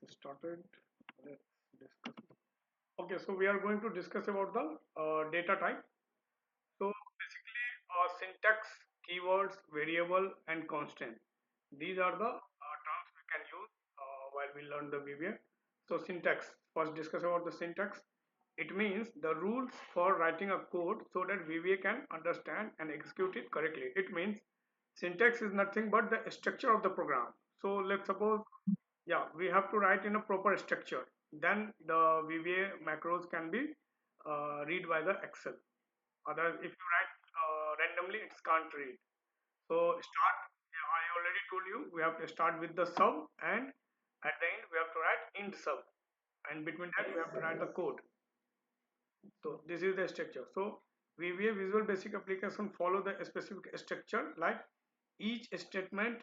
It's started. Let's discuss. Okay, so we are going to discuss about the data type. So basically, syntax, keywords, variable, and constant. These are the terms we can use while we learn the VBA. So syntax. First, discuss about the syntax. It means the rules for writing a code so that VBA can understand and execute it correctly. It means syntax is nothing but the structure of the program. So let's suppose, yeah, we have to write in a proper structure. Then the VBA macros can be read by the Excel. Otherwise, if you write randomly, it can't read. So start. Yeah, I already told you we have to start with the sub, and at the end we have to write int sub, and between that we have to write the code. So this is the structure. So VBA Visual Basic Application follow the specific structure, like each statement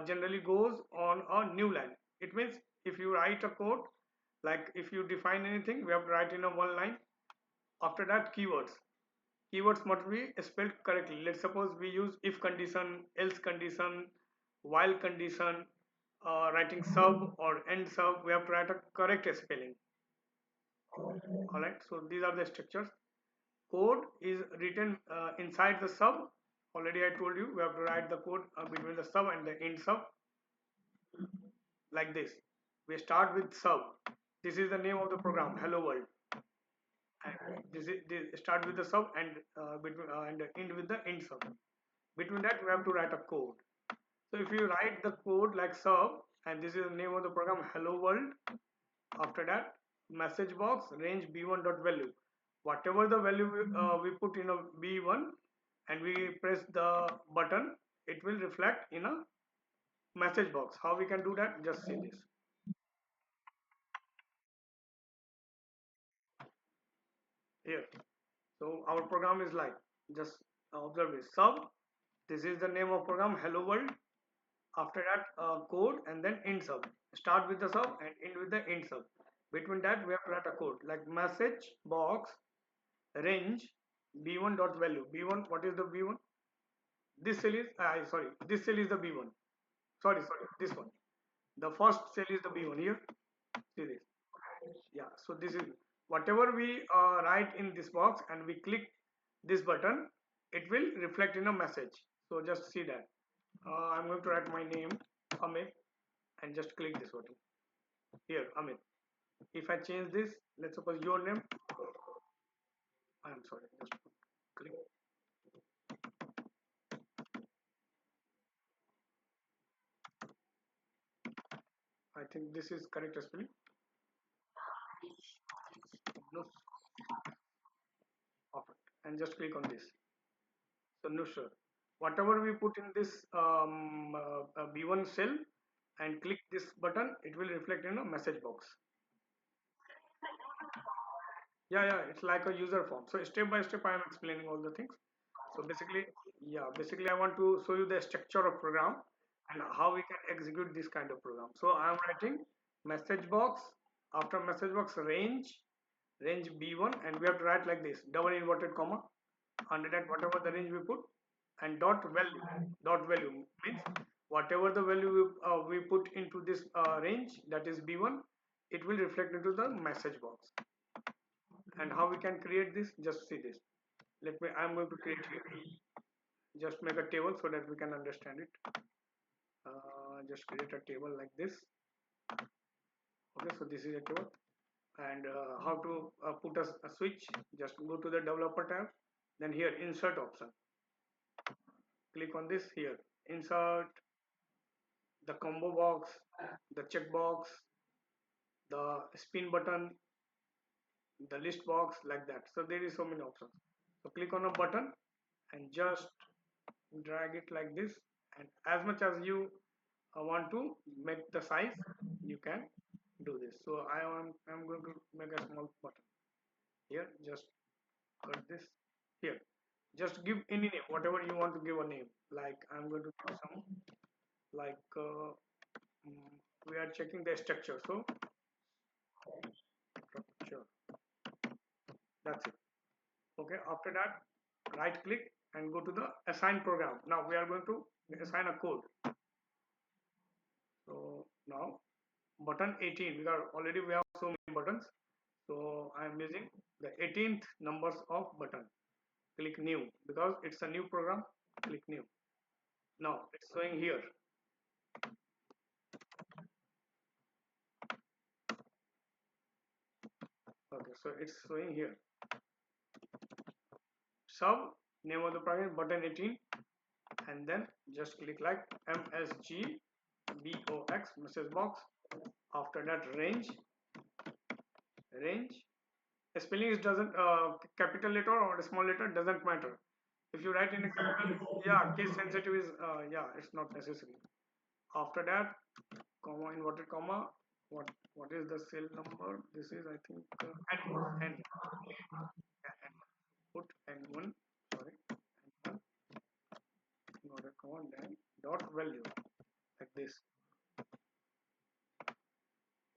generally goes on a new line. It means if you write a code, like if you define anything, we have to write in a one line. After that, keywords. Keywords must be spelled correctly. Let's suppose we use if condition, else condition, while condition, writing sub or end sub. We have to write a correct spelling. Alright, so these are the structures. Code is written inside the sub. Already I told you we have to write the code between the sub and the end sub, like this. We start with sub. This is the name of the program, hello world, and this start with the sub and between and end with the end sub. Between that we have to write a code. So if you write the code like sub, and this is the name of the program, hello world. After that, message box range b1 dot value. Whatever the value we put in a b1 and we press the button, it will reflect in a message box. How we can do that? Just see this here. So our program is like, just observe this sub. This is the name of program, hello world. After that, code and then end sub. Start with the sub and end with the end sub. Between that, we have to write a code like message box range b1 dot value. B1, what is the b1? This cell is sorry, this cell is the b1. Sorry, this one. The first cell is the b1 here. See this. Yeah, so this is whatever we write in this box and we click this button, it will reflect in a message. So just see that. I'm going to write my name, Amit, and just click this button here, Amit. If I change this, let's suppose your name. I'm sorry, just click. I think this is correct spelling. No, perfect. And just click on this. So no sure. Whatever we put in this B1 cell and click this button, it will reflect in a message box. Yeah, it's like a user form. So step by step, I am explaining all the things. So basically, yeah, basically I want to show you the structure of program and how we can execute this kind of program. So I am writing message box, after message box range b1, and we have to write like this, double inverted comma, under that whatever the range we put, and dot value means whatever the value we put into this range, that is b1, it will reflect into the message box. And how we can create this, just see this. I'm going to create here, just make a table so that we can understand it. Just create a table like this. Okay, so this is a table. And how to put a switch, just go to the developer tab, then here insert option, click on this here, insert, the combo box, the checkbox, the spin button, the list box, like that. So there is so many options. So click on a button and just drag it like this, and as much as you want to make the size, you can do this. So I'm going to make a small button here, just cut this here. Just give any name, whatever you want to give a name. Like I'm going to give some, like we are checking the structure, so structure, that's it. Okay, after that, right click and go to the assign program. Now we are going to assign a code. So now button 18, because already we have so many buttons. So I am using the 18th numbers of button. Click new because it's a new program. Click new. Now it's showing here. Okay, so it's showing here. Sub name of the program button 18, and then just click like MSG box message box. After that range. Spelling is doesn't capital letter or small letter doesn't matter. If you write in a capital, yeah, case sensitive is yeah, it's not necessary. After that, comma, inverted comma. What is the cell number? This is I think N. Put N1. Sorry, N1. Inverted comma. Then dot value like this.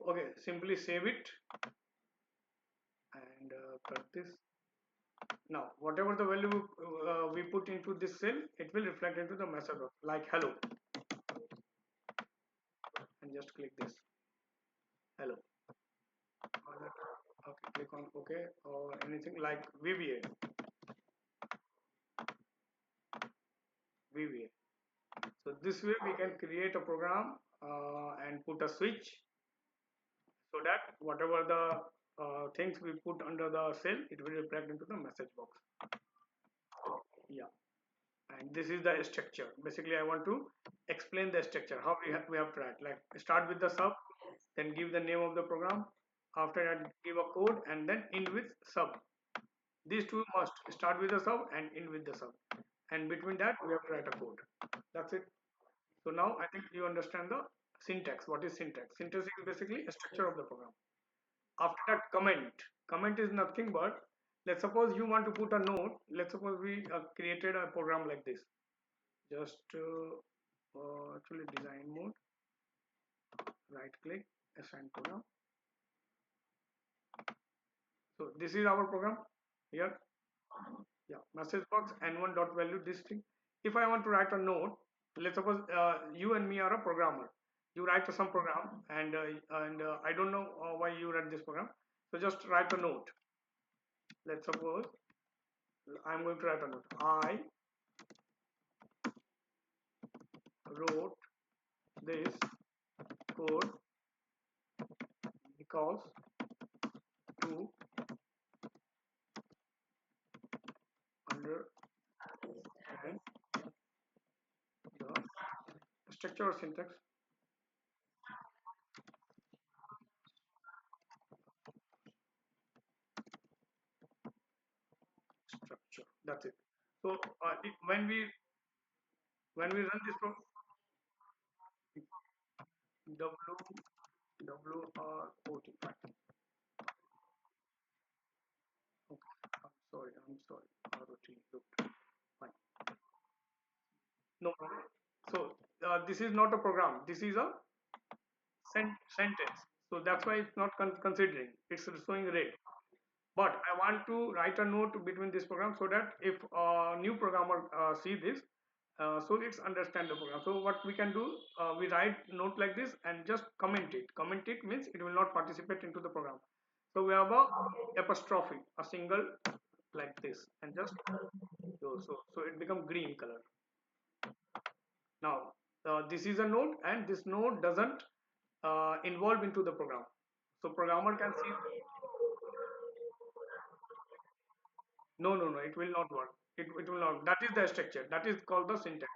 Okay, simply save it and cut this. Now, whatever the value we put into this cell, it will reflect into the message box like hello, and just click this hello. Okay, click on OK or anything like VBA. So this way we can create a program and put a switch so that whatever the things we put under the cell, it will reflect into the message box. Yeah. And this is the structure. Basically I want to explain the structure how we have to write, like start with the sub, then give the name of the program, after that give a code, and then end with sub. These two must start with the sub and end with the sub, and between that we have to write a code. That's it. So now I think you understand the syntax. What is syntax? Syntax is basically a structure of the program. After that, comment is nothing but, let's suppose you want to put a note. Let's suppose we created a program like this. Just actually design mode, right click, assign program. So this is our program here. Yeah, message box n1 dot value this thing. If I want to write a note, let's suppose you and me are a programmer. You write some program, and I don't know why you write this program. So just write a note. Let's suppose I'm going to write a note. I wrote this code because to understand the structure or syntax. Structure. That's it. So when we run this program, WROT. Okay. I'm sorry. ROT. Look. Fine. No problem. So this is not a program. This is a sentence. So that's why it's not considering. It's showing red. But I want to write a note between this program so that if a new programmer see this, so it's understand the program. So what we can do, we write note like this and just comment it. Comment it means it will not participate into the program. So we have a apostrophe, a single like this, and just so it become green color. Now this is a node, and this node doesn't involve into the program. So programmer can see. No, it will not work. It will not. That is the structure. That is called the syntax.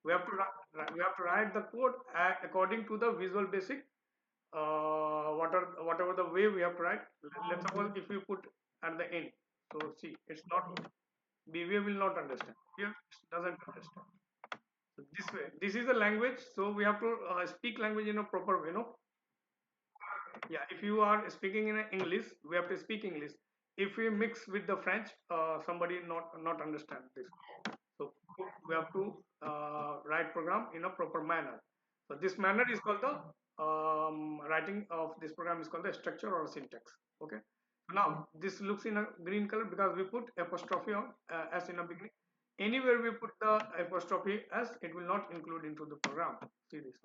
We have to write the code according to the Visual Basic. Whatever the way we have to write. Let's suppose if we put at the end. So see, it's not. BVA will not understand. Here it doesn't understand. So this way, this is the language. So we have to speak language in a proper way. Yeah, if you are speaking in English, we have to speak English. If we mix with the French, somebody not understand this. So we have to write program in a proper manner. So this manner is called the writing of this program is called the structure or syntax. Okay. Now this looks in a green color because we put apostrophe on as in a beginning. Anywhere we put the apostrophe as, it will not include into the program. See this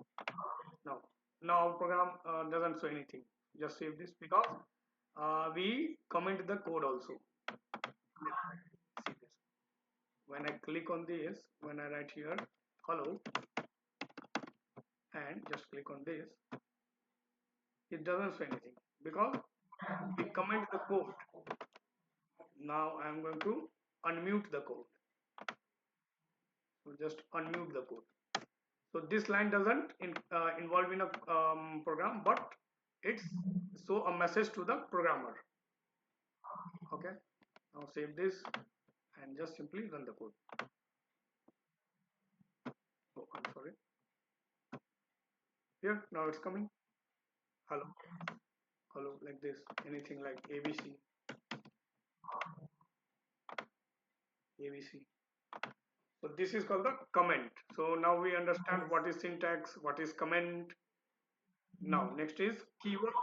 now. Now our program doesn't show anything. Just save this because we comment the code also. See this. When I click on this, when I write here hello and just click on this, it doesn't show anything because we comment the code. Now I am going to unmute the code. So just unmute the code. So this line doesn't involve in a program, but it's show a message to the programmer. Okay. Now save this and just simply run the code. Oh, I'm sorry. Here now it's coming. Hello, hello, like this. Anything like ABC, ABC. So this is called the comment. So now we understand what is syntax, what is comment. Now next is keyword.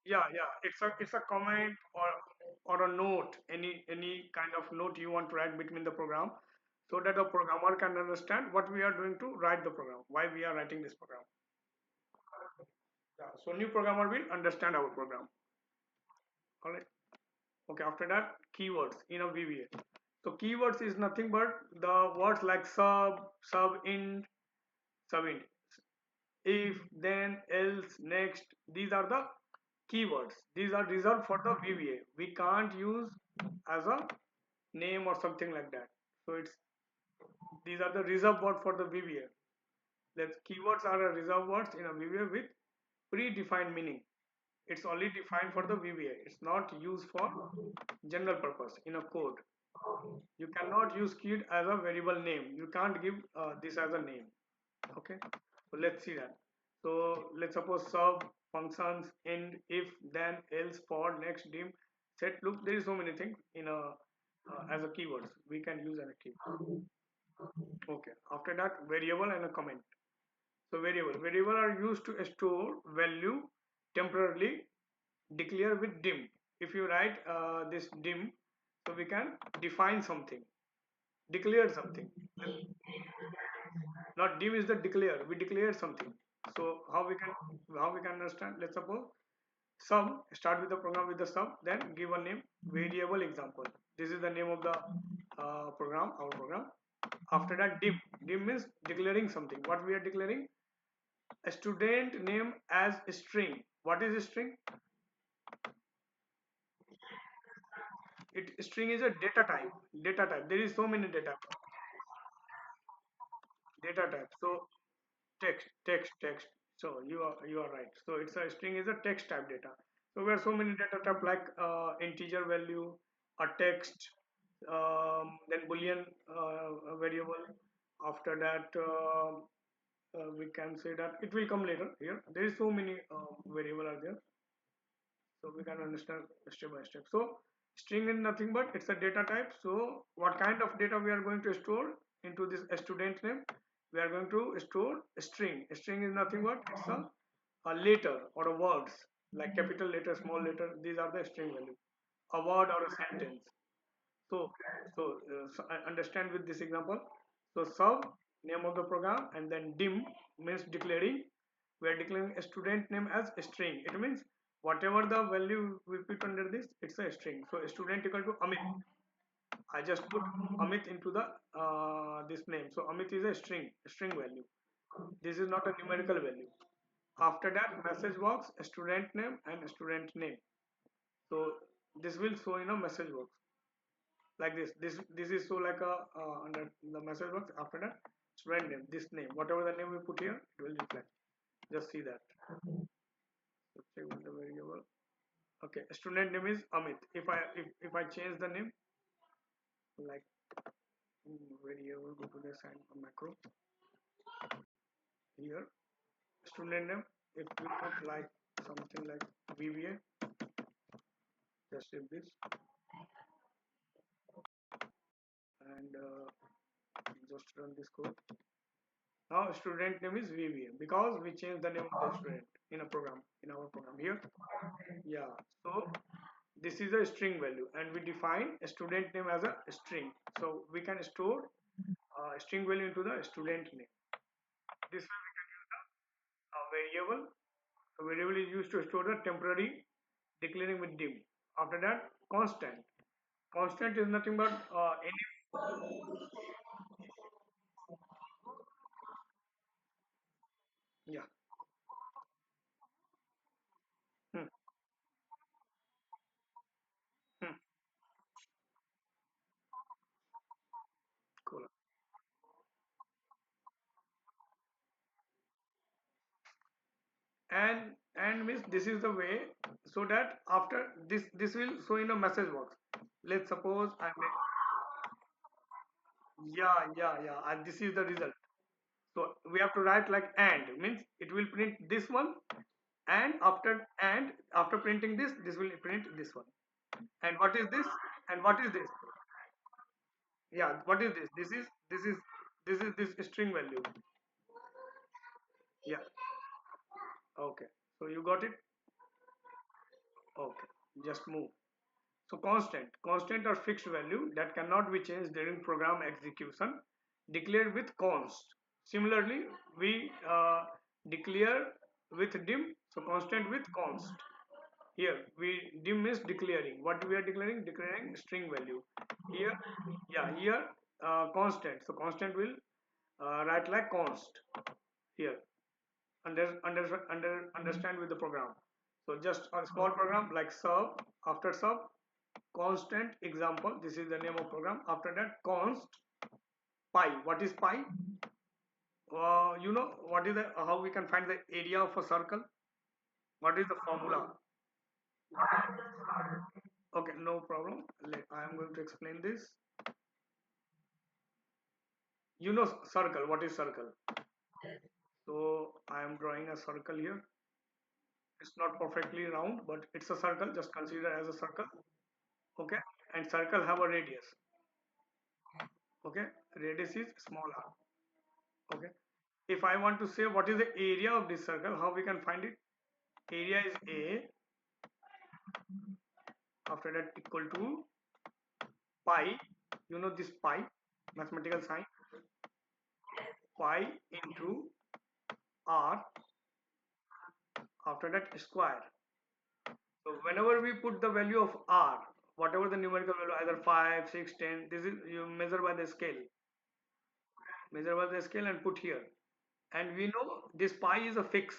Yeah, it's a comment or a note, any kind of note you want to write between the program, so that the programmer can understand what we are doing to write the program, why we are writing this program. Yeah, so new programmer will understand our program. All right. Okay. After that, keywords in a VBA. So keywords is nothing but the words like subint, if, then, else, next. These are the keywords. These are reserved for the VBA. We can't use as a name or something like that. So it's these are the reserved word for the VBA. That keywords are a reserved words in a VBA with predefined meaning. It's only defined for the VBA. It's not used for general purpose in a code. You cannot use kid as a variable name. You can't give this as a name. Okay, so let's see that. So let's suppose sub functions, end, if, then, else, for, next, dim, set, look. There is so many things in a as a keywords we can use as a keyword. Okay, after that, variable and a comment. So variable are used to store value temporarily. Declare with dim. If you write this dim, so we can define something, declare something. Not dim is the declare, we declare something. So how we can understand? Let's suppose sum, start with the program with the sum, then give a name, variable example. This is the name of the program, our program. After that, dim means declaring something. What we are declaring? A student name as a string. What is a string? It string is a data type. Data type, there is so many data type. So text. So you are right. So it's a string is a text type data. So we have so many data type like integer value, a text, then boolean variable. After that, we can say that it will come later. Here there is so many variable are there, so we can understand step by step. So string is nothing but it's a data type. So what kind of data we are going to store into this student name? We are going to store a string. A string is nothing but it's a letter or a words, like capital letter, small letter. These are the string value, a word or a sentence. So I understand with this example. So sub, name of the program, and then dim means declaring. We are declaring a student name as a string. It means whatever the value we put under this, it's a string. So student equal to Amit. I just put Amit into the this name. So Amit is a string value. This is not a numerical value. After that, message box, a student name and a student name. So this will show in a message box like this. This is so like a under the message box. After that, student name, this name, whatever the name we put here, it will reflect. Just see that. Let's check with the variable. Okay, student name is Amit. If I change the name, like variable, go to the sign macro here, student name. If we put like something like VBA, just save this and just run this code. Now student name is VBA because we changed the name of the student in a program, in our program here. Yeah. So this is a string value and we define a student name as a string. So we can store string value into the student name. This way we can use a variable. So variable is used to store the temporary declaring with dim. After that, constant. Constant is nothing but any. Yeah. Hmm. Hmm. Cool. And means this is the way, so that after this will show in a message box. Let's suppose I make. Yeah, and this is the result. So we have to write like and, means it will print this one, and after printing this will print this one. And what is this? And what is this? Yeah, what is this? This is this string value. Yeah. Okay. So you got it? Okay. Just move. So constant or fixed value that cannot be changed during program execution, declared with const. Similarly, we declare with dim, so constant with const. Here, we dim is declaring. What we are declaring? Declaring string value. Here, yeah, here constant. So constant will write like const here. Understand with the program. So just a small program like sub. After sub, constant example, this is the name of program. After that, const pi. What is pi? You know what is the how we can find the area of a circle? What is the formula? Okay, no problem. I am going to explain this. You know circle. What is circle? So I am drawing a circle here. It's not perfectly round, but it's a circle. Just consider as a circle. Okay, and circle have a radius. Okay, radius is small r. Okay, if I want to say what is the area of this circle, how we can find it? Area is a, after that equal to pi, you know this pi, mathematical sign, pi into r, after that square. So whenever we put the value of r, whatever the numerical value, either 5, 6, 10, this is you measure by the scale, and put here. And we know this pi is a fix,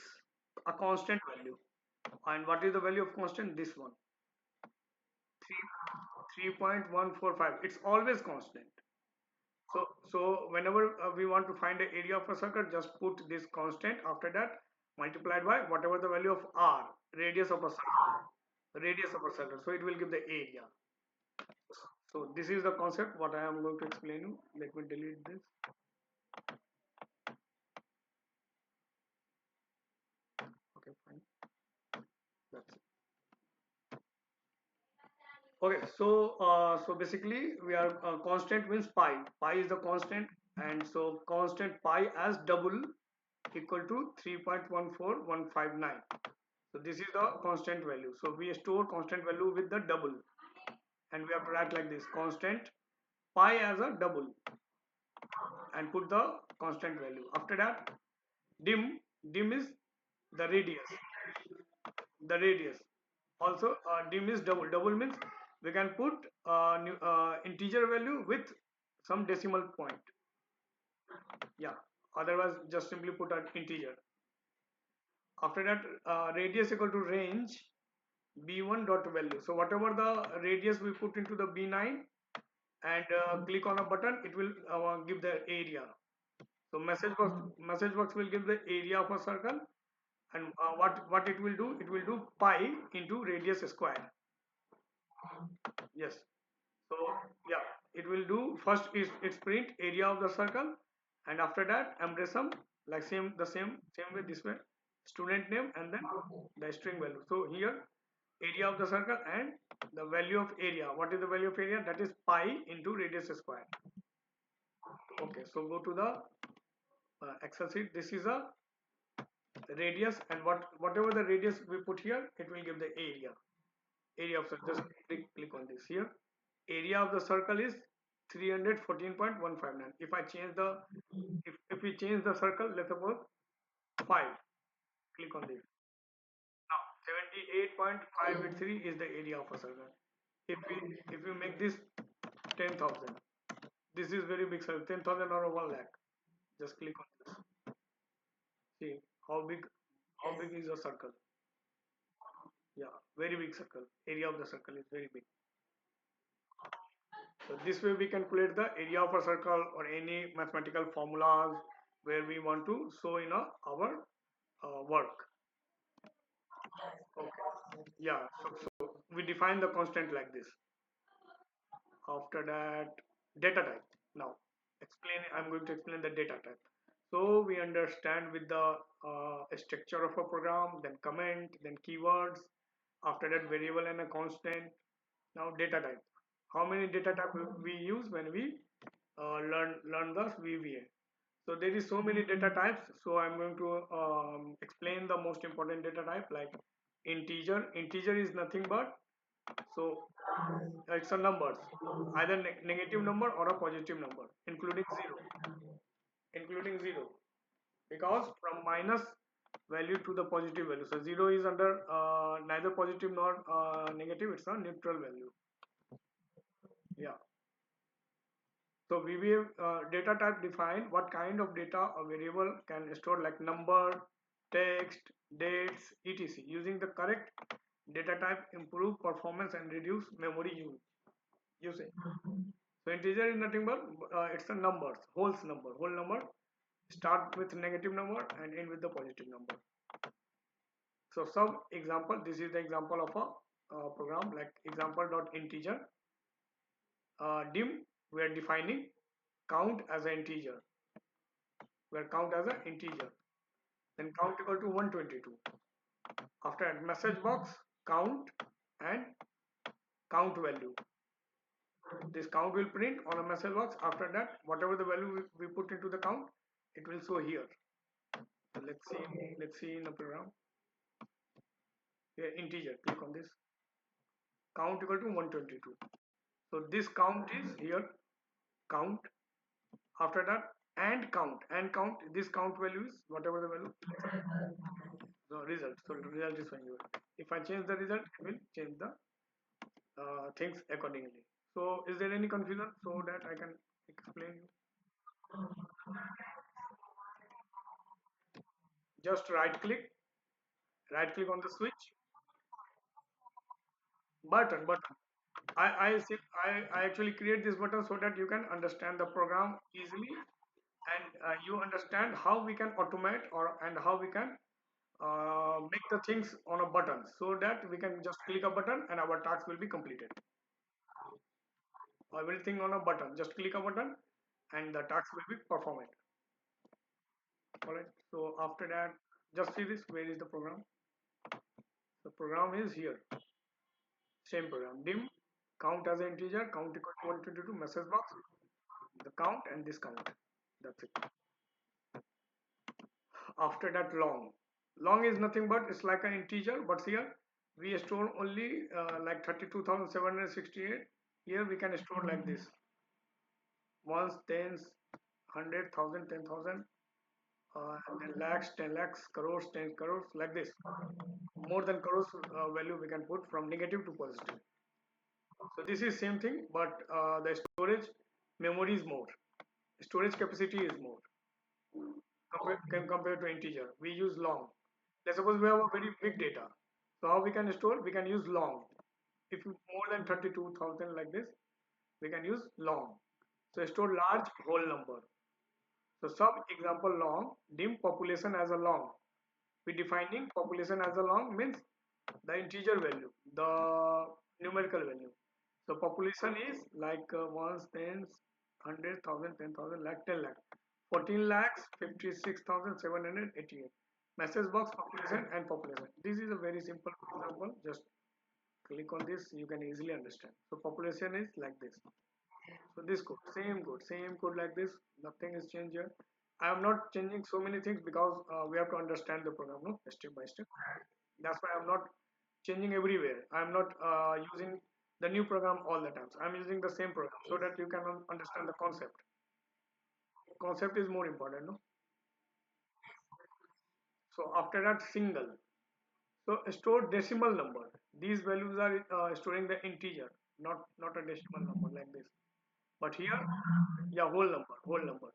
a constant value. And what is the value of constant? This one, 3.145. It's always constant. So whenever we want to find the area of a circle, just put this constant, after that multiplied by whatever the value of r, radius of a circle, so it will give the area. So this is the concept what I am going to explain you. Let me delete this. Okay, fine. That's it. Okay, so basically we are constant means pi. Pi is the constant, and so constant pi as double equal to 3.14159. So this is the constant value. So we store constant value with the double, and we have to write like this: constant pi as a double, and put the constant value. After that, dim is the radius. The radius. Also, dim is double. Double means we can put integer value with some decimal point. Yeah. Otherwise, just simply put an integer. After that, radius equal to range b1 dot value. So whatever the radius we put into the b9 and click on a button, it will give the area. So message box will give the area of a circle, and what it will do? It will do pi into radius square. Yes. So yeah, it will do first is its print area of the circle, and after that embracem, like same way this way, student name and then the string value. So here area of the circle and the value of area. What is the value of area? That is pi into radius square. Okay, so go to the Excel sheet. This is a radius, and whatever the radius we put here, it will give the area. Area of circle. Just click on this here. Area of the circle is 314.159. If I change the, if we change the circle, let's suppose 5, click on this. Now 78.583 is the area of a circle. If we make this 10,000, this is very big circle, 10,000 or 1 lakh. Just click on this. See how big is a circle? Yeah, very big circle. Area of the circle is very big. So this way we can calculate the area of a circle or any mathematical formulas where we want to show in our work. Okay. Yeah. So we define the constant like this. After that, data type. Now, I'm going to explain the data type. So we understand with the structure of a program, then comment, then keywords. After that, variable and a constant. Now, data type. How many data type we use when we learn the VBA? So there is so many data types. So I'm going to explain the most important data type like integer. Integer is nothing but, so it's a numbers, either negative number or a positive number, including zero, because from minus value to the positive value. So zero is under neither positive nor negative, it's a neutral value. Yeah. So VBA data type define what kind of data a variable can store, like number, text, dates, etc. Using the correct data type improve performance and reduce memory usage. So integer is nothing but it's a numbers, whole number start with negative number and end with the positive number. So some example, this is the example of a program like example.integer. Dim, we are defining count as an integer, where count as an integer, then count equal to 122. After that, message box, count and count value. This count will print on a message box. After that, whatever the value we put into the count, it will show here. So let's see in the program. Here integer, click on this. Count equal to 122. So this count is here, count. After that, and count, this count value is whatever the value, the result. So the result is when you, if I change the result, it will change the things accordingly. So is there any confusion so that I can explain you? Just right click on the switch, button. I actually create this button so that you can understand the program easily, and you understand how we can automate and how we can make the things on a button, so that we can just click a button and our task will be completed. Everything on a button, just click a button and the task will be performed. All right. So after that, just see this. Where is the program? The program is here. Same program. Dim, count as an integer, count equal to 122, message box, the count and this count. That's it. After that, long is nothing but it's like an integer, but here we store only like 32,768. Here we can store like this: ones, tens, hundred, thousand, 10,000, and then lakhs, 10 lakhs, crores, 10 crores, like this. More than crores value we can put from negative to positive. So this is same thing, but the storage memory is more, storage capacity is more compared to integer. We use long. Let's suppose we have a very big data. So how we can store? We can use long. If you more than 32,000 like this, we can use long. So store large whole number. So sub example long, dim population as a long. We defining population as a long means the integer value, the numerical value. So population is like ones, tens, 100,000, 10,000, lakh, 10 lakh, 14 lakhs, 56,788. Message box population and population. This is a very simple example. Just click on this, you can easily understand. So population is like this. So this same code like this. Nothing is changed here. I am not changing so many things because we have to understand the program, no, step by step. That's why I'm not changing everywhere. I'm not using the new program all the times. I'm using the same program so that you can understand the concept. Concept is more important, no? So after that, single. So store decimal number. These values are storing the integer, not a decimal number like this. But here, yeah, whole number.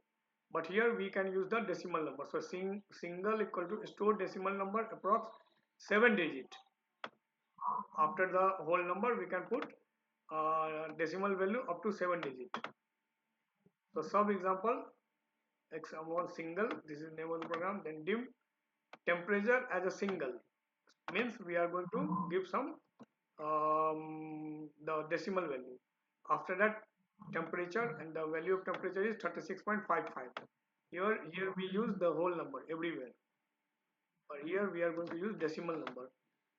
But here we can use the decimal number. So single equal to store decimal number approx 7 digit. After the whole number, we can put decimal value up to 7 digit. So sub example, example single. This is name of the program. Then dim temperature as a single means we are going to give some the decimal value. After that, temperature, and the value of temperature is 36.55. Here we use the whole number everywhere, but here we are going to use decimal number.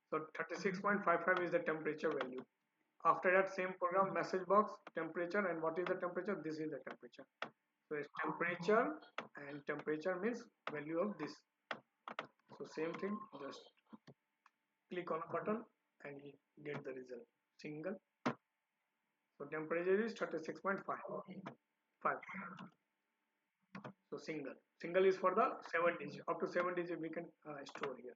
So 36.55 is the temperature value. After that, same program, message box, temperature, and what is the temperature? This is the temperature. So it's temperature, and temperature means value of this. So same thing, just click on a button and you get the result. Single. So temperature is 36.5. So single. Single is for the 7 digit. Up to 7 digit we can store here.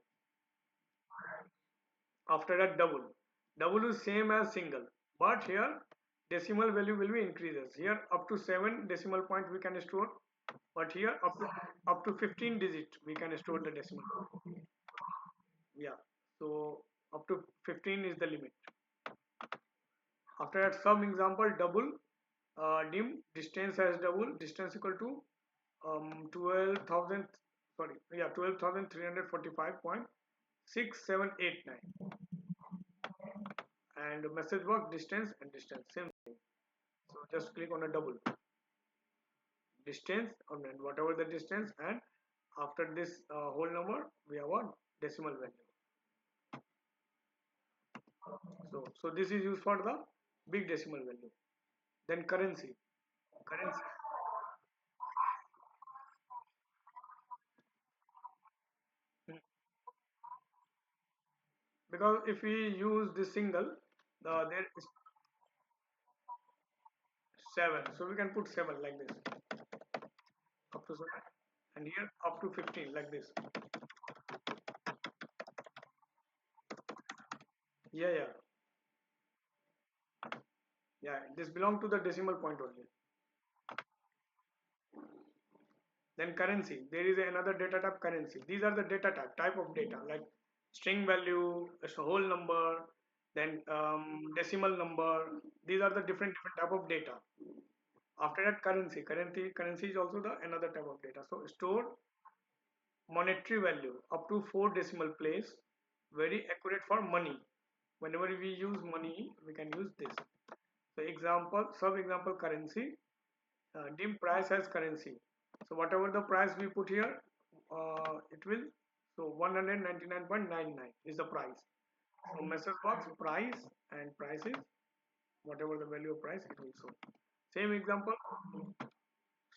After that, double. Double is same as single, but here decimal value will be increases. Here up to 7 decimal point we can store, but here up to 15 digit we can store the decimal. Yeah. So up to 15 is the limit. After that, some example, double, dim distance as double, distance equal to 12,000, sorry, yeah, 12,345.6789, and message box distance and distance same thing. So just click on a double distance and whatever the distance, and after this whole number we have a decimal value. So this is used for the big decimal value. Then currency. Hmm. Because if we use this single, there is 7, so we can put 7 like this, up to 7, and here up to 15 like this. Yeah, yeah, this belong to the decimal point only. Then currency, there is another data type, currency. These are the data type of data, like string value, a whole number, then decimal number. These are the different type of data. After that, currency is also the another type of data. So store monetary value up to 4 decimal place, very accurate for money. Whenever we use money, we can use this. So example, sub example, currency, dim price as currency. So whatever the price we put here, it will, so 199.99 is the price. So message box price, and price is whatever the value of price, it will show. Same example,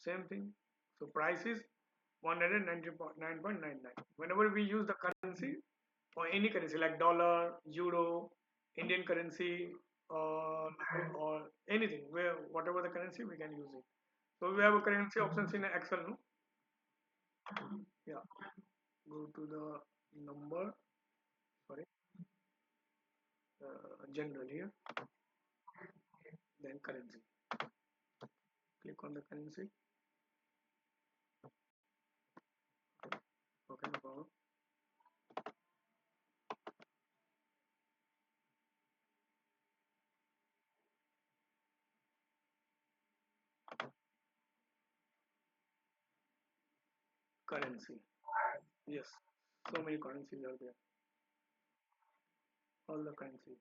same thing. So price is 199.99. Whenever we use the currency, or any currency like dollar, euro, Indian currency, or anything, where whatever the currency we can use it. So we have a currency options in Excel, no? Yeah. Go to the number, sorry, general here, then currency. Click on the currency. Okay, no problem. Currency. Yes. So many currencies are there. All the currencies.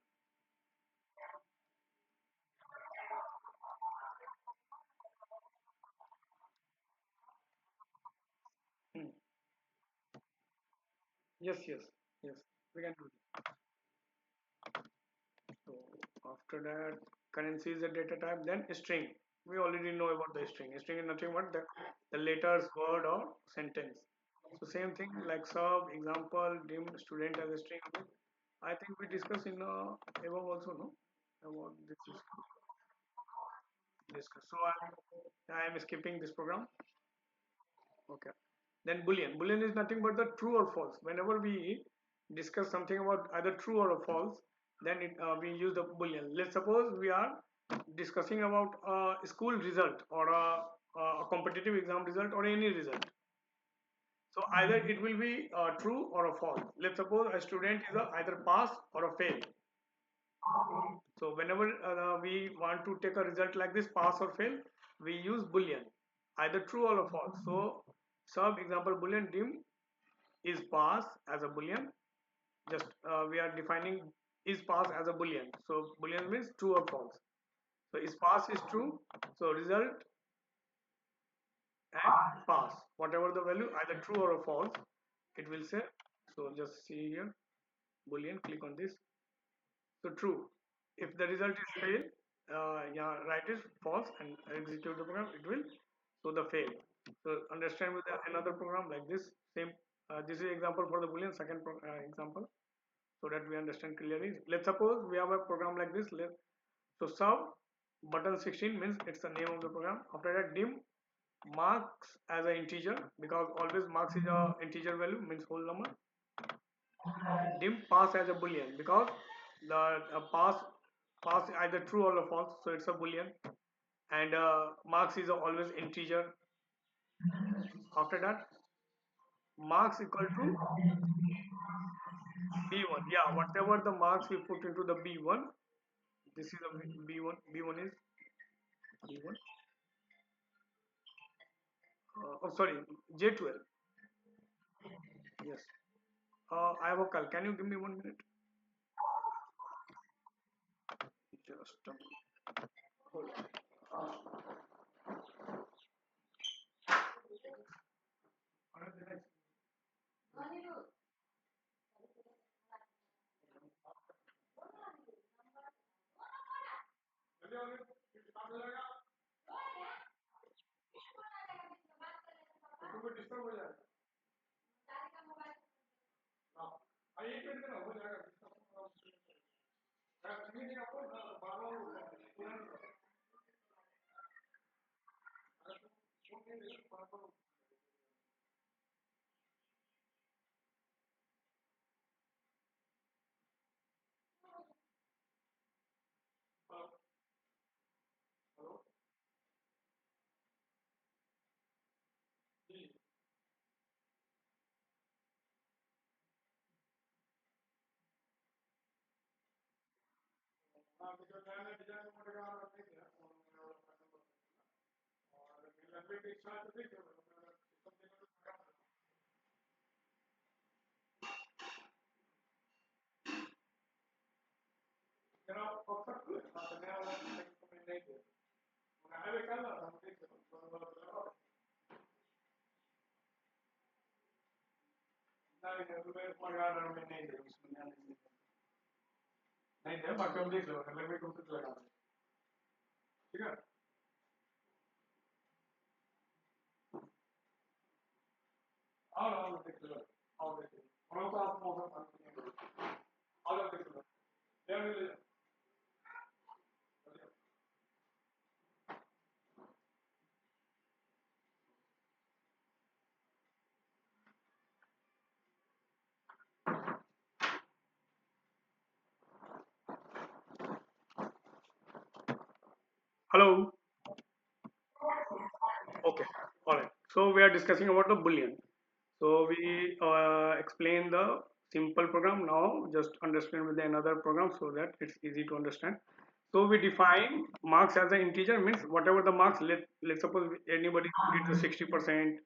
Hmm. Yes. We can do that. So after that, currency is a data type. Then string. We already know about the string. String is nothing but the letters, word, or sentence. So same thing like sub, example, dim, student as a string. I think we discussed in above also, no? about this is discuss. So I am skipping this program. Okay. Then Boolean. Boolean is nothing but the true or false. Whenever we discuss something about either true or a false, then we use the Boolean. Let's suppose we are discussing about a school result or a competitive exam result or any result. So either it will be true or a false. Let's suppose a student is either pass or a fail. So whenever we want to take a result like this, pass or fail, we use Boolean, either true or a false. So sub example Boolean dim is pass as a Boolean. Just we are defining is pass as a Boolean. So Boolean means true or false. So is pass is true. So result and pass, whatever the value, either true or a false, it will say. So just see here, Boolean. Click on this. So true. If the result is fail, yeah, write is false and execute the program. It will show the fail. So understand with another program like this. Same. This is example for the Boolean. Second example, so that we understand clearly. Let's suppose we have a program like this. So sub button 16 means it's the name of the program. After that, dim marks as an integer, because always marks is a integer value, means whole number. Dim pass as a boolean, because the pass either true or false, so it's a boolean. And marks is always integer. After that, marks equal to b1. Yeah, whatever the marks we put into the b1, this is a b1. B1 is b1. Oh, sorry, j12. Yes. I have a call. Can you give me 1 minute? Just a minute. Hold on. Disturb हो जाएगा। हाँ, एक minute में हो जाएगा। नहीं थे बाकी हम देख लो अगर भी कंप्यूटर लगा दें ठीक है और देख लो और देख लो और तो आप मौसम और देख लो ले ले hello. Okay, all right. So we are discussing about the boolean. So we explain the simple program. Now just understand with another program so that it's easy to understand. So we define marks as an integer, means whatever the marks. Let's suppose anybody get the 60%,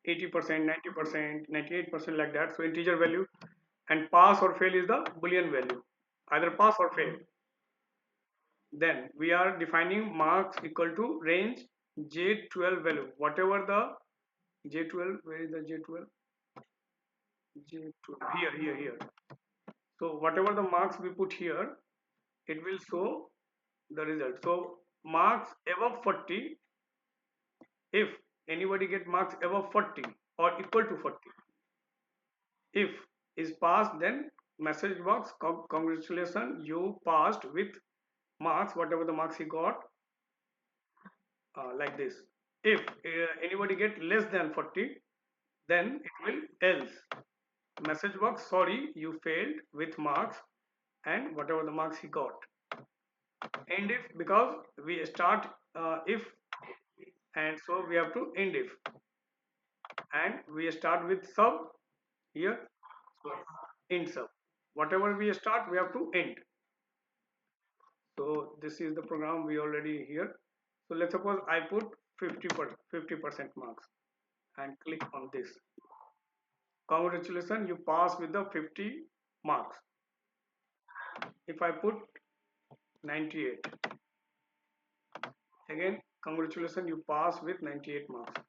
80%, 90%, 98% like that. So integer value, and pass or fail is the boolean value, either pass or fail. Then we are defining marks equal to range J12 value, whatever the J12, where is the J12? J12, here. So whatever the marks we put here, it will show the result. So marks above 40, if anybody get marks above 40 or equal to 40, if is passed, then message box, congratulations, you passed with marks, whatever the marks he got, like this. If anybody get less than 40, then it will else. Message box, sorry, you failed with marks and whatever the marks he got. End if, because we start if, and so we have to end if, and we start with sub here, so end sub. Whatever we start, we have to end. So this is the program we already here. So let's suppose I put 50% marks and click on this. Congratulations, you pass with the 50 marks. If I put 98, again congratulations, you pass with 98 marks.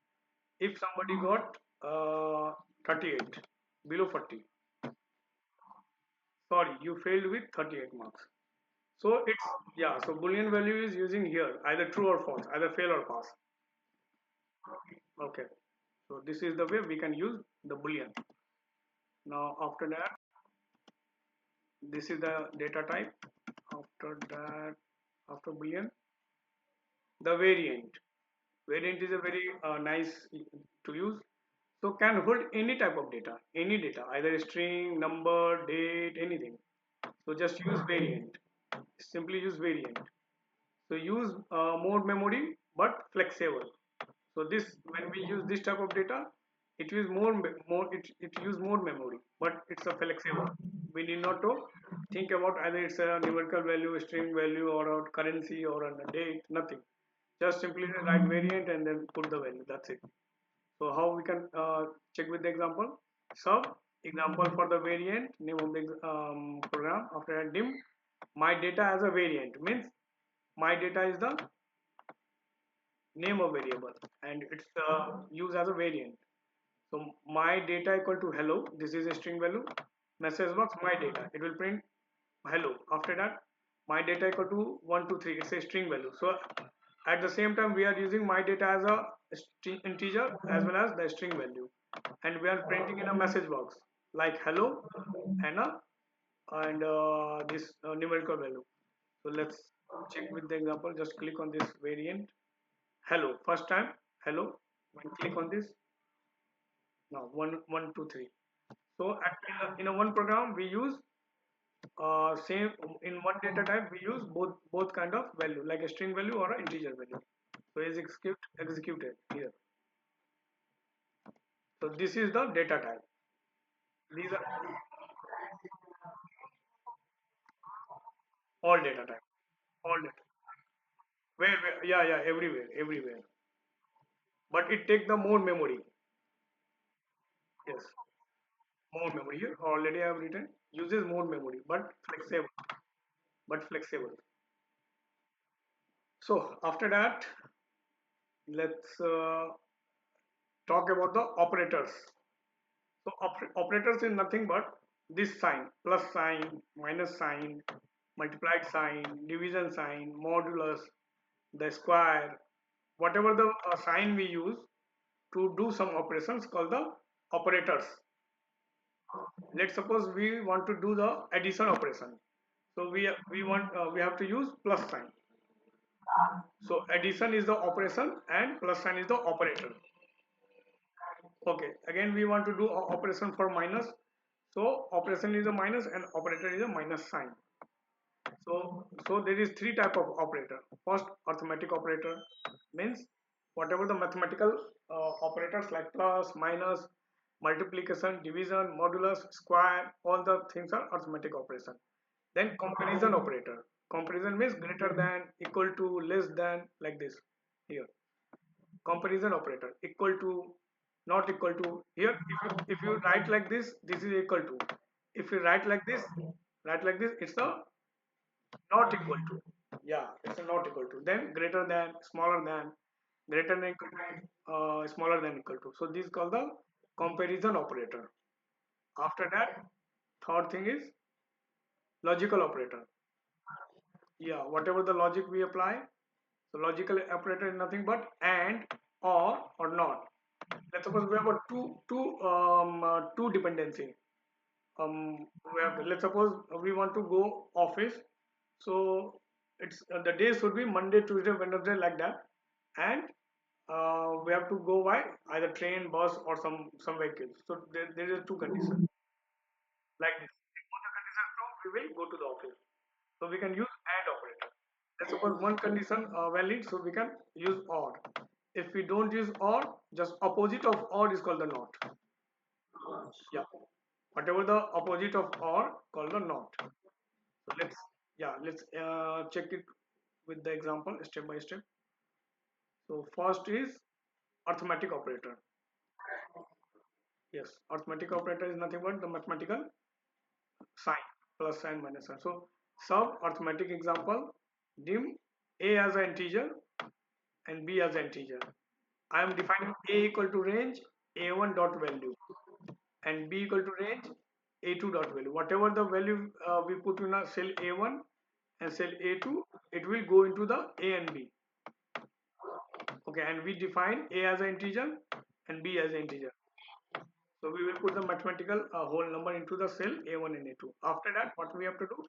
If somebody got 38 below 40, sorry, you failed with 38 marks. So it's, yeah, so boolean value is using here either true or false, either fail or pass. Okay, so this is the way we can use the boolean. Now after that, this is the data type. After that, after boolean, the variant is a very nice to use. So can hold any type of data, any data, either string, number, date, anything. So just use variant, simply use variant. So use more memory but flexible. So this, when we use this type of data, it use it use more memory, but it's a flexible. We need not to think about either it's a numerical value, string value, or a currency, or a date, nothing. Just simply write variant and then put the value, that's it. So how we can check with the example? Sub example for the variant, name of the program. After that, dim my data as a variant means my data is the name of variable and it's used as a variant. So my data equal to hello, this is a string value. Message box my data, it will print hello. After that, my data equal to 123, it's a string value. So at the same time we are using my data as a integer as well as the string value, and we are printing in a message box like hello and this numerical value. So let's check with the example. Just click on this variant hello, first time hello, when click on this, now 1 1 2 3. So in a one program we use same, in one data type we use both kind of value like a string value or an integer value. So is executed here. So this is the data type. These are all data type, all data. Where yeah, everywhere, but it take the more memory. Yes, more memory here already I have written, uses more memory but flexible. So after that, let's talk about the operators. So operators is nothing but this sign, plus sign, minus sign, multiplied sign, division sign, modulus, the square, whatever the sign we use to do some operations called the operators. Let's suppose we want to do the addition operation. So we have to use plus sign. So addition is the operation and plus sign is the operator. Okay, again we want to do operation for minus. So operation is a minus and operator is a minus sign. So there is three type of operator. First, arithmetic operator means whatever the mathematical operators like plus, minus, multiplication, division, modulus, square, all the things are arithmetic operation. Then comparison operator. Comparison means greater than, equal to, less than, like this here. Comparison operator, equal to, not equal to. Here if you write like this is equal to. If you write like this, it's a not equal to. Yeah, it's a not equal to. Then greater than, smaller than, greater than equal to, smaller than equal to. So this is called the comparison operator. After that, third thing is logical operator. Yeah, whatever the logic we apply. So logical operator is nothing but and, or not. Let's suppose we have a two dependency. We have, let's suppose we want to go office. So it's the days should be Monday, Tuesday, Wednesday, like that, and we have to go by either train, bus, or some vehicles. So there is two conditions like this. If both the conditions true, we will go to the office. So we can use AND operator. Let's suppose one condition valid, so we can use OR. If we don't use OR, just opposite of OR is called the NOT. Yeah, whatever the opposite of OR called the NOT. So let's check it with the example step by step. So first is arithmetic operator. Yes, arithmetic operator is nothing but the mathematical sign, plus sign, minus sign. So sub arithmetic example, dim a as an integer and b as an integer. I am defining a equal to range a1 dot value and b equal to range a2 dot value. Whatever the value we put in a cell a1 and cell a2, it will go into the a and b. Okay, and we define a as an integer and b as an integer. So we will put the mathematical whole number into the cell a1 and a2. After that, what we have to do?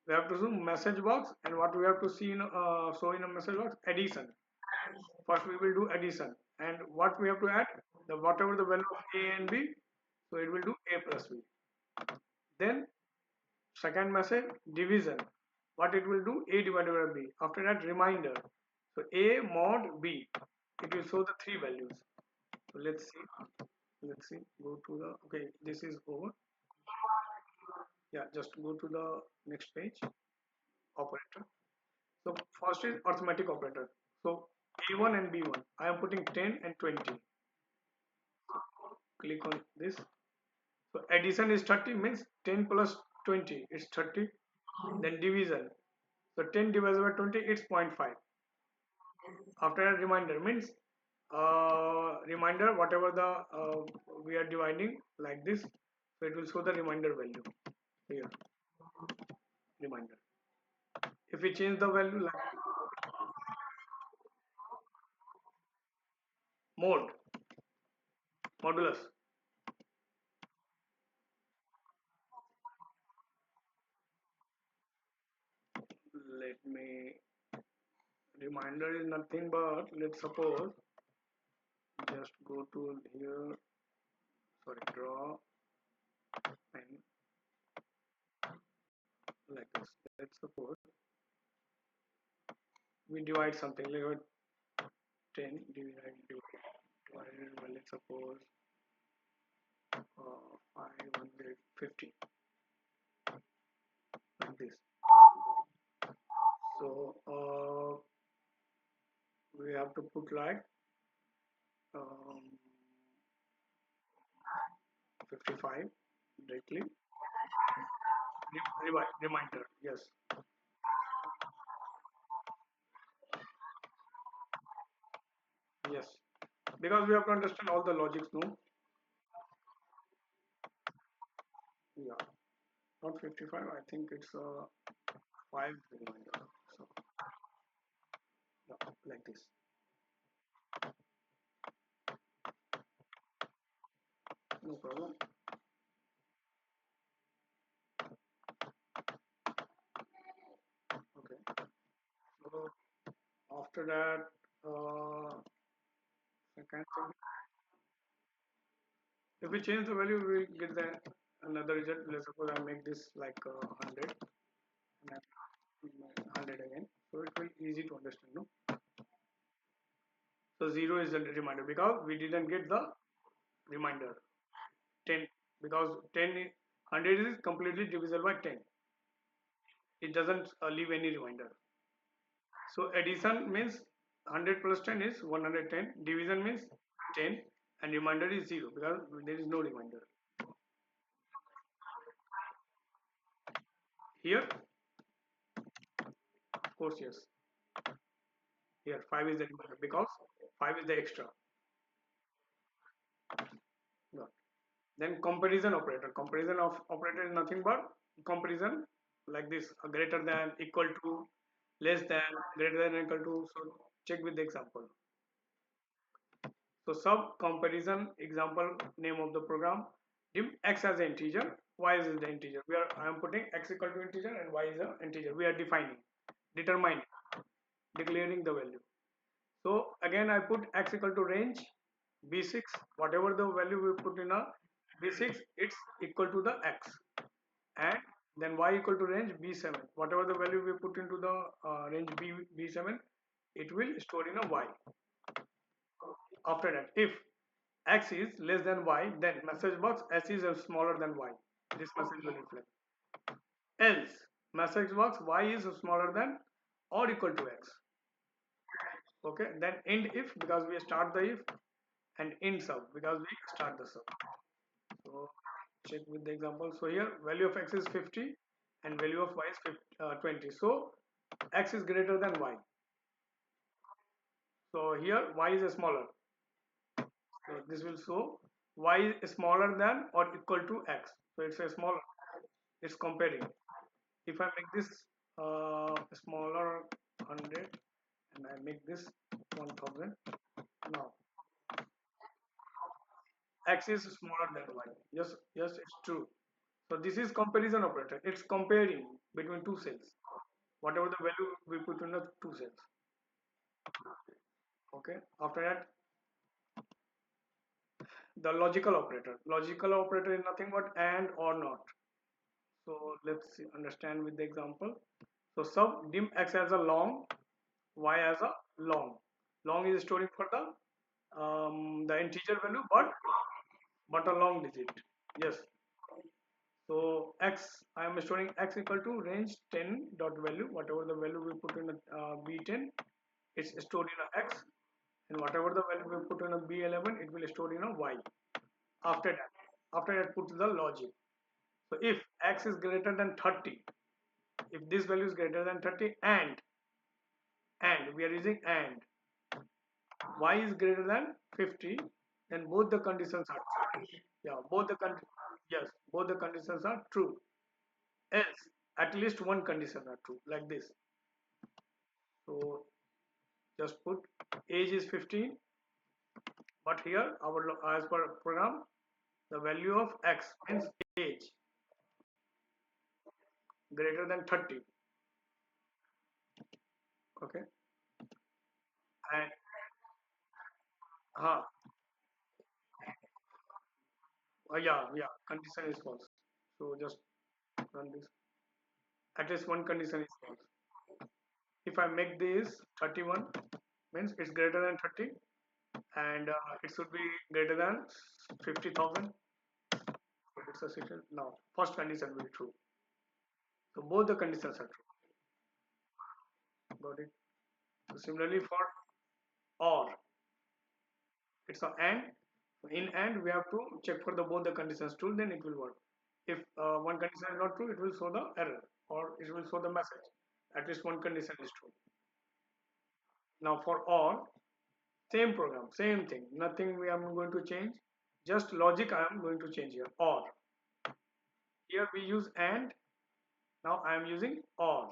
We have to do message box, and what we have to see in show in a message box, addition. First we will do addition, and what we have to add, the whatever the value of a and b, so it will do a plus b. Then second message, division, what it will do, a divided by b. After that, reminder, so a mod b, it will show the three values. So let's see, go to the, okay, this is over. Yeah, just go to the next page. Operator. So first is arithmetic operator. So a1 and b1, I am putting 10 and 20. Click on this. So addition is 30, means 10 plus 20 is 30. Then division, so 10 divided by 20, it's 0.5. After a reminder, means reminder, whatever the we are dividing like this, so it will show the reminder value here. Reminder, if we change the value like mode, modulus, let me, reminder is nothing but, let's suppose, just go to here, sorry, draw, and like this. Let's suppose we divide something like 10 divided by, let's suppose 550, like this. So we have to put like um, 55 directly. Reminder, yes, yes, because we have to understand all the logics, no? Yeah, not 55, I think it's 5 reminder. So yeah, like this. No problem. Okay. So after that, second thing, if we change the value, we will get the another result. Let's suppose I make this like 100 and I 100 again. So it will easy to understand, no? So 0 is the reminder because we didn't get the reminder. 10, because 100 is completely divisible by 10. It doesn't leave any reminder. So addition means 100 plus 10 is 110. Division means 10 and reminder is 0 because there is no reminder. Here, of course, yes. Here 5 is the reminder because 5 is the extra. Yeah. Then comparison operator. Comparison of operator is nothing but comparison like this, greater than, equal to, less than, greater than, equal to. So check with the example. So sub comparison example, name of the program, give x as an integer, y is the integer. I am putting x equal to integer and y is an integer. We are defining. determining, declaring the value. So again I put x equal to range b6, whatever the value we put in a b6, it's equal to the x, and then y equal to range b7, whatever the value we put into the range b7, it will store in a y. After that, if x is less than y, then message box s is smaller than y, this message will reflect. Else message box y is smaller than or equal to x. Okay, then end if, because we start the if, and end sub because we start the sub. So check with the example. So here value of x is 50 and value of y is 50, 20. So x is greater than y. So here y is smaller. So this will show y is smaller than or equal to x. So it's a smaller. It's comparing. If I make this smaller 100 and I make this 1000, now x is smaller than y. Yes, yes, it's true. So this is comparison operator. It's comparing between two cells, whatever the value we put in the two cells. Okay. After that, the logical operator. Logical operator is nothing but and or not. So let's see, understand with the example. So sub dim x as a long, y as a long. Long is storing for the integer value, but a long digit. Yes. So x, I am storing x equal to range 10 dot value, whatever the value we put in a b10, it's stored in a x, and whatever the value we put in a b11, it will store in a y. After that put the logic. So if x is greater than 30, if this value is greater than 30, and we are using and y is greater than 50, then both the conditions are true. Yeah, yes, both the conditions are true. Else at least one condition are true, like this. So just put age is 15, but here our as per program the value of x means age greater than 30. Okay, and uh, yeah, condition is false. So just run this. At least one condition is false. If I make this 31, means it's greater than 30, and it should be greater than 50,000. It's a situation. Now first condition will be true. So both the conditions are true. Got it. So similarly for or, it's a and. In and we have to check for the both the conditions true, then it will work. If one condition is not true, it will show the error or it will show the message. At least one condition is true. Now for or, same program, same thing. Nothing we are going to change. Just logic I am going to change here. Or. Here we use and. Now I am using or.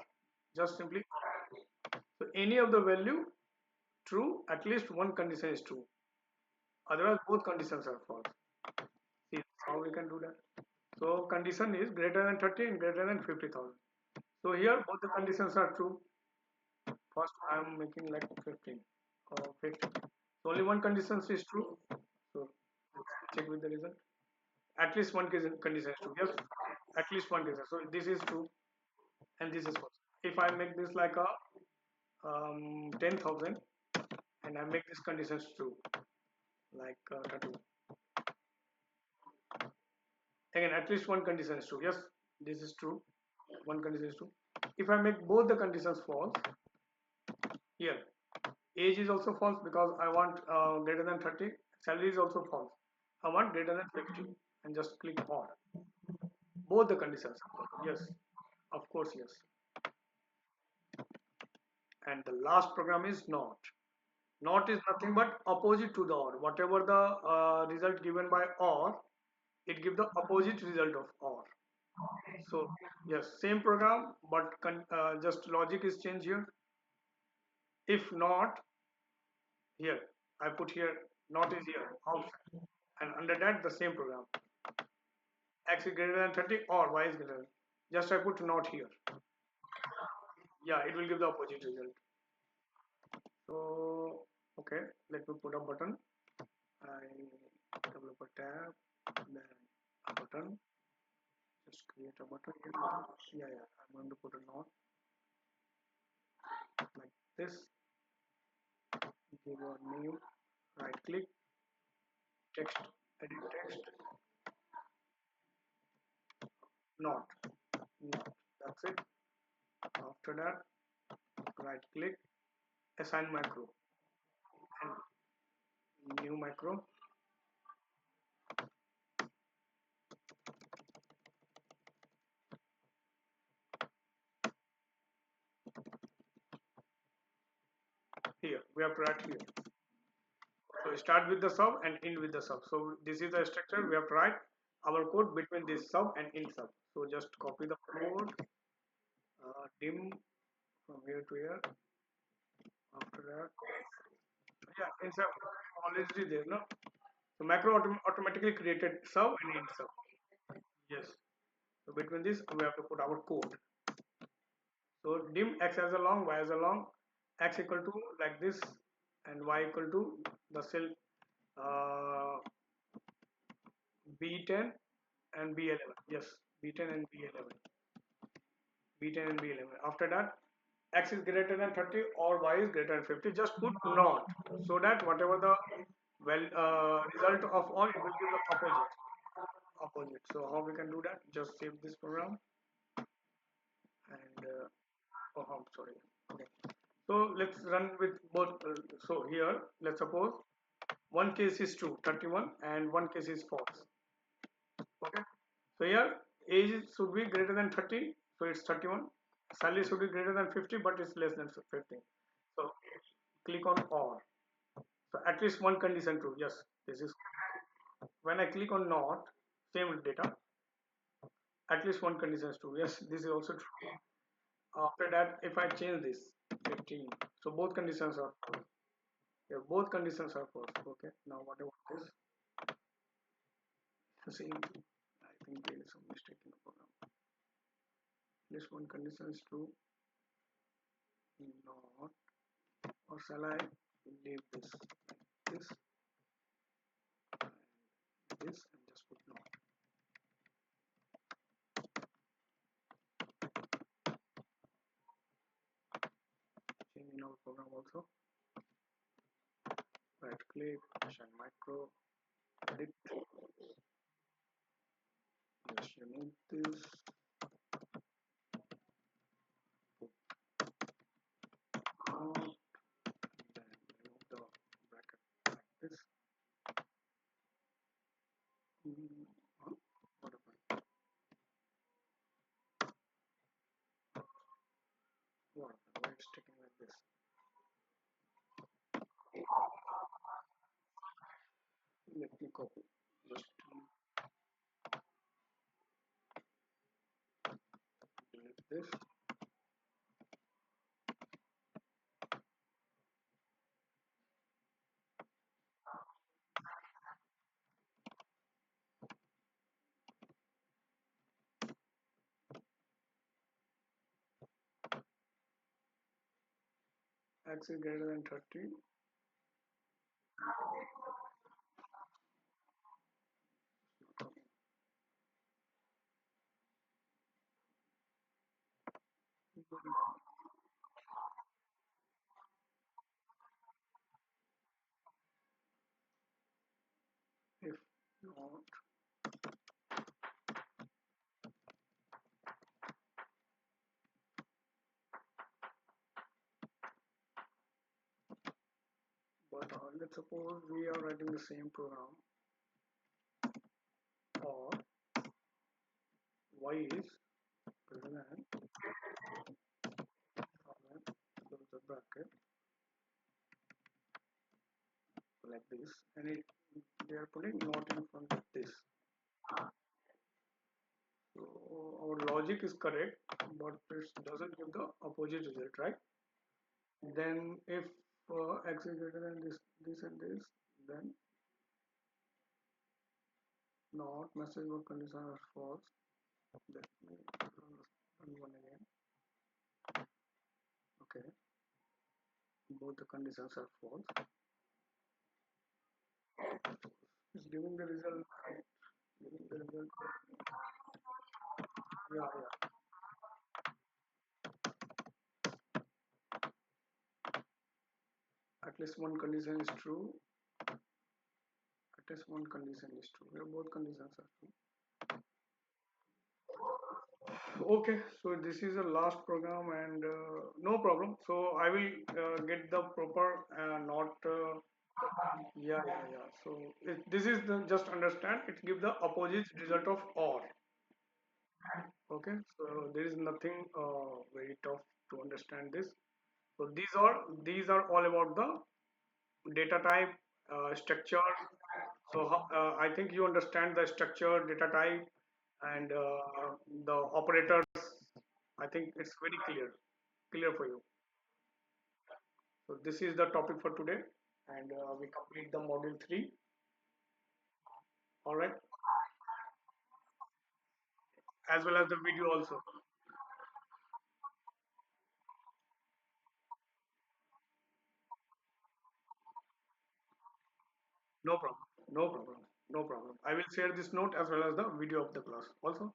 Just simply or. So any of the value true, at least one condition is true. Otherwise both conditions are false. See how we can do that. So condition is greater than 30 and greater than 50,000. So here both the conditions are true. First I am making like 15 or 50. So only one condition is true. So let's check with the result. At least one condition is true. Yes, at least one condition. So this is true and this is false. If I make this like a 10,000 and I make this conditions true, like 30. Again, at least one condition is true. Yes, this is true. One condition is true. If I make both the conditions false, here age is also false because I want greater than 30. Salary is also false. I want greater than 50 and just click on. Both the conditions are false. Yes, of course, yes. And the last program is not. Not is nothing but opposite to the or. Whatever the result given by or, it gives the opposite result of or. So yes, same program, but just logic is changed here. If not, here I put here not is here outside, and under that the same program. X is greater than 30 or y is greater. Just I put not here. Yeah, it will give the opposite result. So okay, let me put a button. I develop a tab, then a button. Just create a button here. Yeah, I'm going to put a note like this. Give a name. Right click. Text. Edit text. Not. Not. That's it. After that, right click. Assign macro. And new macro. Here we have to write here. So start with the sub and end with the sub. So this is the structure. We have to write our code between this sub and end sub. So just copy the code, dim from here to here. After that, yeah, end sub already there, no? So macro automatically created sub and end sub. Yes. So between this, we have to put our code. So dim x as a long, y as a long, x equal to like this, and y equal to the cell uh, B10 and B11. Yes, B10 and B11. B10 and B11. After that, x is greater than 30 or y is greater than 50. Just put not, so that whatever the result of all, it will give the opposite. Opposite. So how we can do that? Just save this program and oh, I'm sorry. Okay. So let's run with both. So here, let's suppose one case is true, 31, and one case is false. Okay. So here age should be greater than 30, so it's 31. Salary should be greater than 50, but it's less than 50. So click on or. So at least one condition true. Yes, this is. When I click on not, same data. At least one condition is true. Yes, this is also true. After that, if I change this 15, so both conditions are false. Yeah, both conditions are false. Okay. Now what I want is the same thing. I think there is some mistake in the program. At least one condition is true. Not, or shall I leave this like this and this and just put not. Change in our program also. Right click, assign macro, edit. Just remove this, put not, then remove the bracket like this. What happened? What happened? Why it's sticking like this? Let me copy. Just delete this. X is greater than 30. If not, but let's suppose we are writing the same program, or y is greater than close the bracket like this, and they are putting not in front of this. So our logic is correct, but it doesn't give the opposite result, right? Then if x is greater than this and this, then not message or condition are false. Let me run one again. Okay, both the conditions are false. It's giving the result. Giving the result. Yeah, yeah. At least one condition is true. At least one condition is true. Here both conditions are true. Okay, so this is the last program and no problem. So I will get the proper not. Yeah, yeah, yeah. So this is the just understand. It gives the opposite result of OR. Okay, so there is nothing very tough to understand this. So these are all about the data type, structure. So I think you understand the structure, data type, and the operators. I think it's very clear for you. So this is the topic for today, and we complete the module 3. All right, as well as the video also. No problem. No problem. No problem. I will share this note as well as the video of the class also.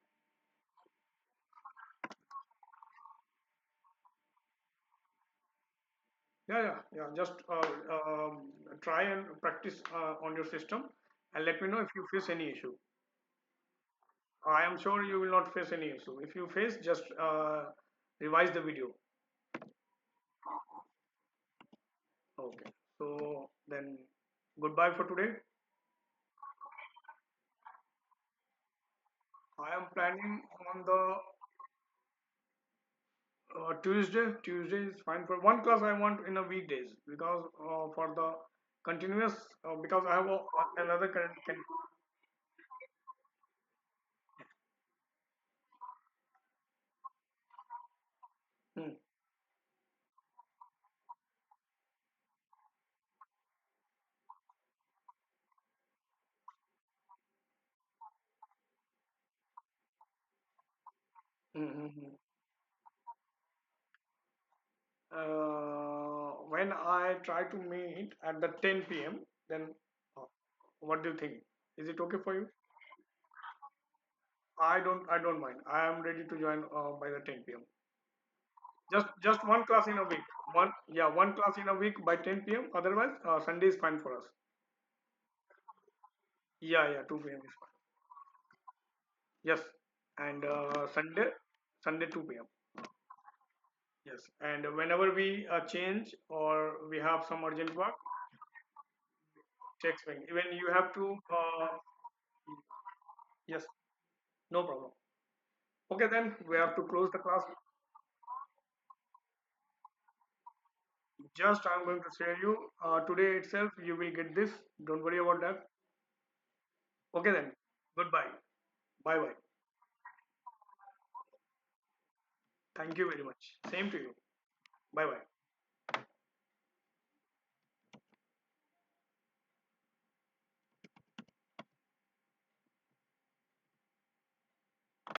Yeah, yeah, yeah. Just try and practice on your system and let me know if you face any issue. I am sure you will not face any issue. If you face, just revise the video. Okay. So then, goodbye for today. I am planning on the Tuesday. Tuesday is fine for one class. I want in a weekdays because for the continuous because I have another hmm, hmm, hmm, hmm. When I try to meet at the 10 p.m., then uh, what do you think? Is it okay for you? I don't mind. I am ready to join by the 10 p.m. Just one class in a week. One class in a week by 10 p.m. Otherwise, Sunday is fine for us. Yeah, yeah, 2 p.m. is fine. Yes, and Sunday 2 p.m. Yes, and whenever we change or we have some urgent work, text me. Even you have to. Yes, no problem. Okay, then we have to close the class. Just I'm going to share you today itself. You will get this. Don't worry about that. Okay, then. Goodbye. Bye bye. Thank you very much. Same to you. Bye bye.